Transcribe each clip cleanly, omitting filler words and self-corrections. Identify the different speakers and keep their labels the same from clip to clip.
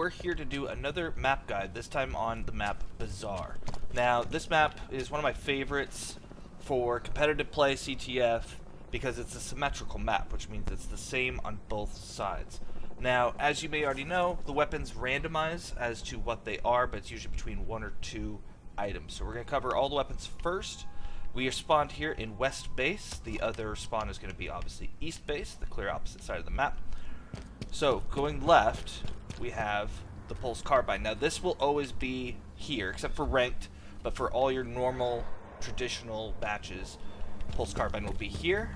Speaker 1: we're here to do another map guide, this time on the map Bazaar. Now, this map is one of my favorites for competitive play CTF because it's a symmetrical map, which means it's the same on both sides. Now, as you may already know, the weapons randomize as to what they are, but it's usually between 1 or 2 items. So we're going to cover all the weapons first. We are spawned here in West Base. The other spawn is going to be obviously East Base, the clear opposite side of the map. So, going left, we have the Pulse Carbine. Now, this will always be here, except for ranked, but for all your normal, traditional batches, Pulse Carbine will be here.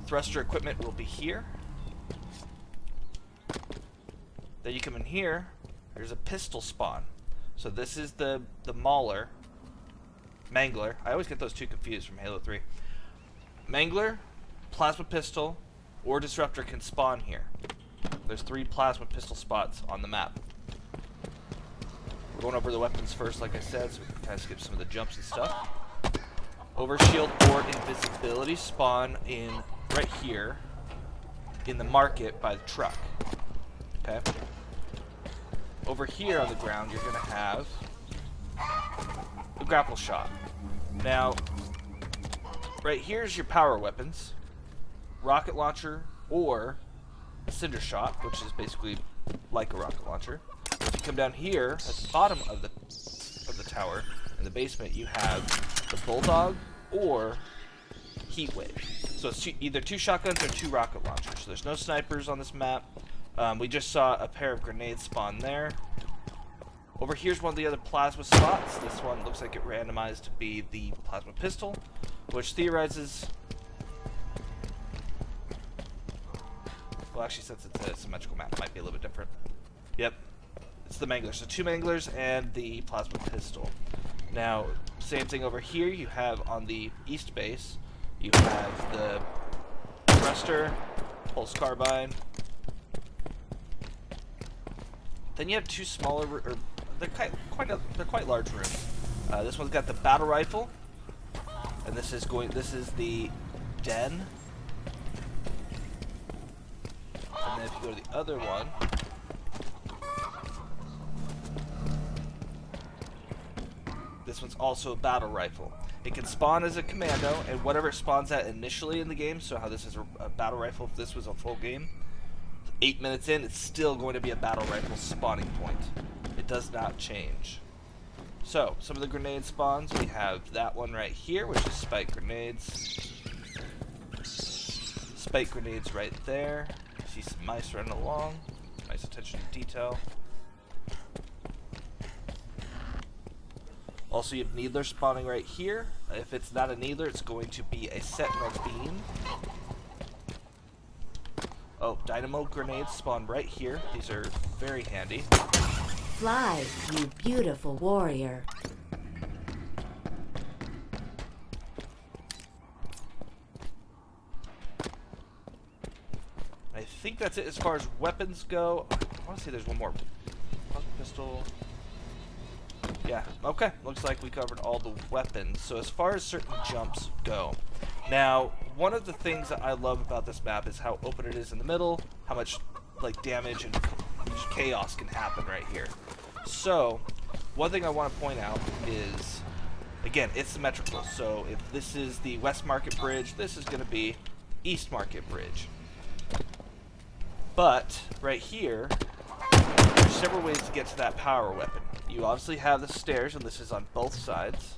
Speaker 1: Thruster equipment will be here. Then you come in here, there's a pistol spawn. So this is the Mangler. I always get those two confused from Halo 3. Mangler, Plasma Pistol, or Disruptor can spawn here. There's 3 Plasma Pistol spots on the map. We're going over the weapons first, like I said, so we can kind of skip some of the jumps and stuff. Overshield or Invisibility spawn in right here in the market by the truck. Okay. Over here on the ground, you're going to have the grapple shot. Now, right here's your power weapons, rocket launcher or a cinder shot, which is basically like a rocket launcher. If you come down here at the bottom of the tower in the basement, you have the bulldog or heat wave. So it's either 2 shotguns or 2 rocket launchers. So there's no snipers on this map. We just saw a pair of grenades spawn there. Over here's one of the other plasma spots. This one looks like it randomized to be the plasma pistol, which theorizes... Well, actually, since it's a symmetrical map, it might be a little bit different. Yep, it's the Mangler. So 2 Manglers and the plasma pistol. Now, same thing over here. You have on the East Base, you have the Thruster, Pulse Carbine. Then you have 2 smaller, or they're quite large rooms. This one's got the battle rifle, and this is the den. And then if you go to the other one, this one's also a battle rifle. It can spawn as a commando, and whatever it spawns at initially in the game. So how this is a battle rifle, if this was a full game. 8 minutes in, it's still going to be a battle rifle spawning point. It does not change. So, some of the grenade spawns, we have that one right here, which is spike grenades. Spike grenades right there. You see some mice running along. Nice attention to detail. Also, you have Needler spawning right here. If it's not a Needler, it's going to be a Sentinel beam. Oh, dynamo grenades spawn right here. These are very handy.
Speaker 2: Fly, you beautiful warrior.
Speaker 1: I think that's it as far as weapons go. I want to say there's one more. Pistol. Yeah, okay. Looks like we covered all the weapons. So as far as certain jumps go. Now, one of the things that I love about this map is how open it is in the middle, how much like damage and chaos can happen right here. So, one thing I want to point out is, again, it's symmetrical. So if this is the West Market Bridge, this is going to be East Market Bridge. But right here, there's several ways to get to that power weapon. You obviously have the stairs, and this is on both sides.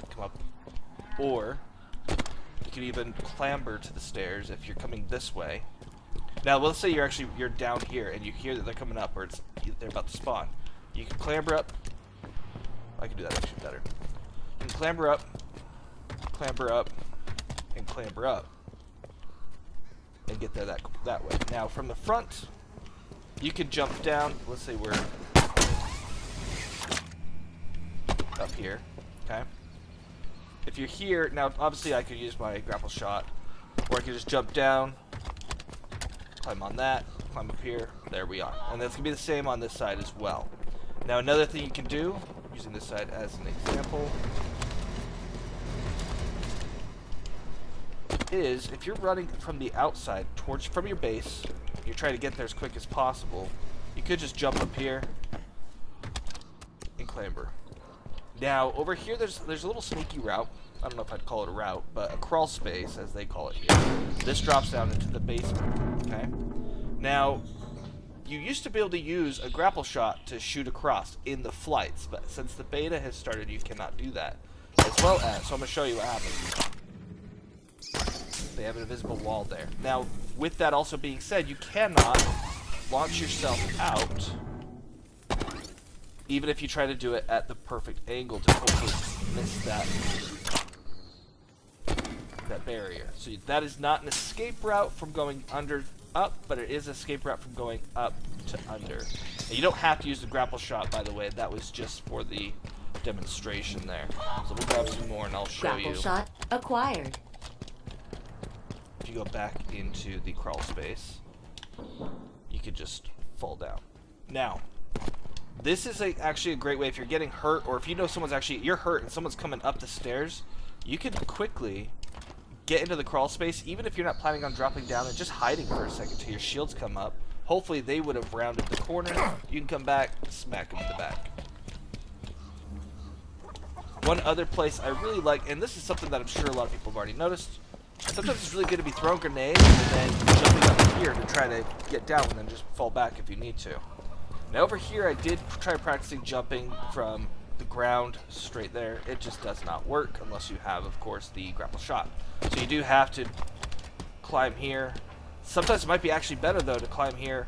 Speaker 1: Come up, or you can even clamber to the stairs if you're coming this way. Now, let's say you're down here and you hear that they're coming up, or they're about to spawn. You can clamber up. I can do that actually better. You can clamber up, and clamber up, and get there that way. Now, from the front, you can jump down. Let's say we're up here. Okay. If you're here, now obviously I could use my grapple shot, or I could just jump down, climb on that, climb up here, there we are. And that's going to be the same on this side as well. Now another thing you can do, using this side as an example, is if you're running from the outside from your base, you're trying to get there as quick as possible, you could just jump up here and clamber. Now, over here, there's a little sneaky route. I don't know if I'd call it a route, but a crawl space, as they call it here. This drops down into the basement, okay? Now, you used to be able to use a grapple shot to shoot across in the flights, but since the beta has started, you cannot do that. As well as, so I'm going to show you what happens. They have an invisible wall there. Now, with that also being said, you cannot launch yourself out, even if you try to do it at the perfect angle to hopefully miss that barrier. So that is not an escape route from going under up, but it is an escape route from going up to under. And you don't have to use the grapple shot, by the way. That was just for the demonstration there. So we'll grab some more and I'll show you.
Speaker 2: Grapple shot acquired.
Speaker 1: If you go back into the crawl space, you could just fall down. Now, this is actually a great way if you're getting hurt, or if you know you're hurt and someone's coming up the stairs, you can quickly get into the crawl space, even if you're not planning on dropping down, and just hiding for a second till your shields come up. Hopefully they would have rounded the corner. You can come back, smack them in the back. One other place I really like, and this is something that I'm sure a lot of people have already noticed, sometimes it's really good to be throwing grenades and then jumping up here to try to get down and then just fall back if you need to. Now over here I did try practicing jumping from the ground straight there. It just does not work unless you have, of course, the grapple shot. So you do have to climb here. Sometimes it might be actually better, though, to climb here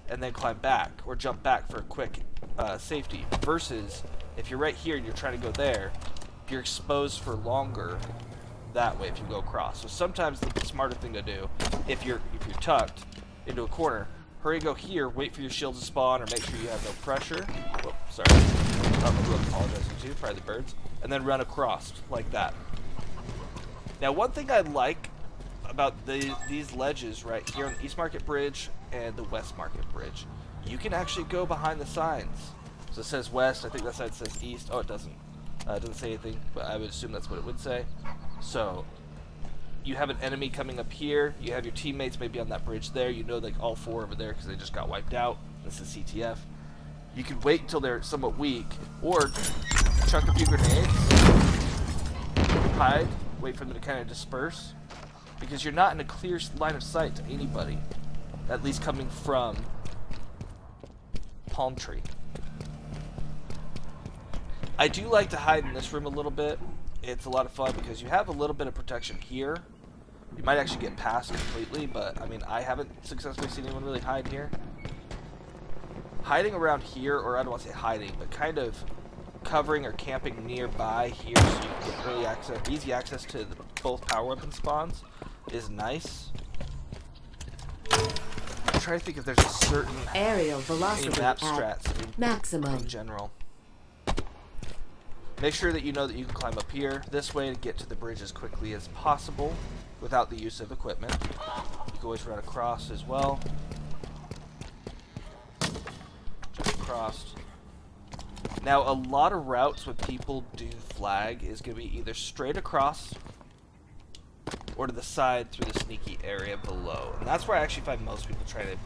Speaker 1: and then climb back or jump back for a quick safety. Versus if you're right here and you're trying to go there, you're exposed for longer that way if you go across. So sometimes the smarter thing to do, if you're tucked into a corner, hurry, go here, wait for your shield to spawn, or make sure you have no pressure. Whoops, sorry. I don't know who I'm apologizing to, probably the birds. And then run across, like that. Now, one thing I like about these ledges right here on the East Market Bridge and the West Market Bridge, you can actually go behind the signs. So it says West, I think that side says East. Oh, it doesn't. It doesn't say anything, but I would assume that's what it would say. So you have an enemy coming up here, you have your teammates maybe on that bridge there, you know, like all four over there because they just got wiped out. This is CTF. You can wait until they're somewhat weak, or chuck a few grenades, hide, wait for them to kind of disperse, because you're not in a clear line of sight to anybody, at least coming from Palm Tree. I do like to hide in this room a little bit. It's a lot of fun because you have a little bit of protection here. You might actually get past completely, but I mean, I haven't successfully seen anyone really hide here. Hiding around here, or I don't want to say hiding, but kind of covering or camping nearby here so you can get really easy access to both power weapon spawns is nice. I'm trying to think if there's a certain
Speaker 2: aerial velocity
Speaker 1: map
Speaker 2: at
Speaker 1: strats
Speaker 2: maximum
Speaker 1: in general. Make sure that you know that you can climb up here this way to get to the bridge as quickly as possible without the use of equipment. You can always run across as well. Jump across. Now, a lot of routes when people do flag is going to be either straight across or to the side through the sneaky area below. And that's where I actually find most people try to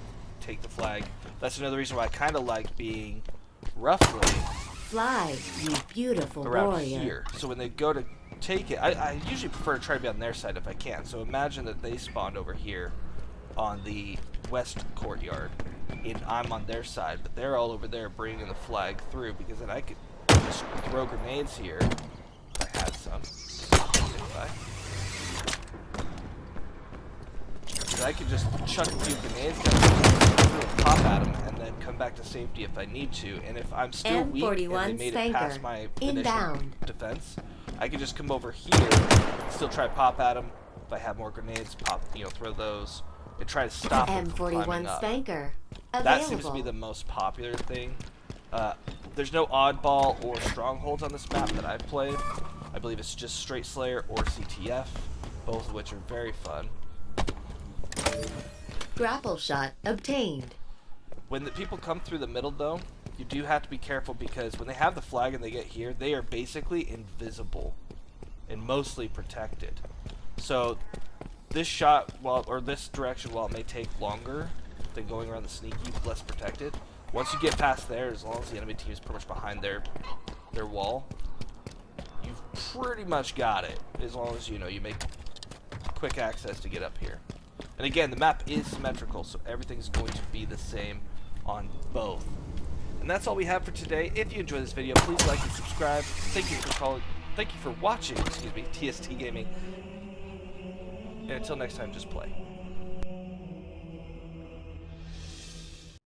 Speaker 1: take the flag. That's another reason why I kind of like being roughly
Speaker 2: fly, you beautiful
Speaker 1: around
Speaker 2: warrior.
Speaker 1: here. So when they go to take it, I usually prefer to try to be on their side if I can. So imagine that they spawned over here on the west courtyard, and I'm on their side, but they're all over there bringing the flag through, because then I could just throw grenades here if I had some. Because I could just chuck a few grenades down, pop at them, and then come back to safety if I need to. And if I'm still weak and they made it past my initial defense, I could just come over here and still try to pop at them. If I have more grenades, throw those and try to stop them from climbing up.
Speaker 2: Spanker.
Speaker 1: That seems to be the most popular thing. There's no oddball or strongholds on this map that I've played. I believe it's just straight Slayer or CTF, both of which are very fun.
Speaker 2: Grapple shot obtained.
Speaker 1: When the people come through the middle, though, you do have to be careful, because when they have the flag and they get here, they are basically invisible and mostly protected. So this shot, or this direction, while it may take longer than going around the sneaky, less protected, Once you get past there, as long as the enemy team is pretty much behind their wall, you've pretty much got it. As long as, you know, you make quick access to get up here. And again, the map is symmetrical, so everything's going to be the same on both. And that's all we have for today. If you enjoyed this video, please like and subscribe. Thank you for watching, TST Gaming. And until next time, just play.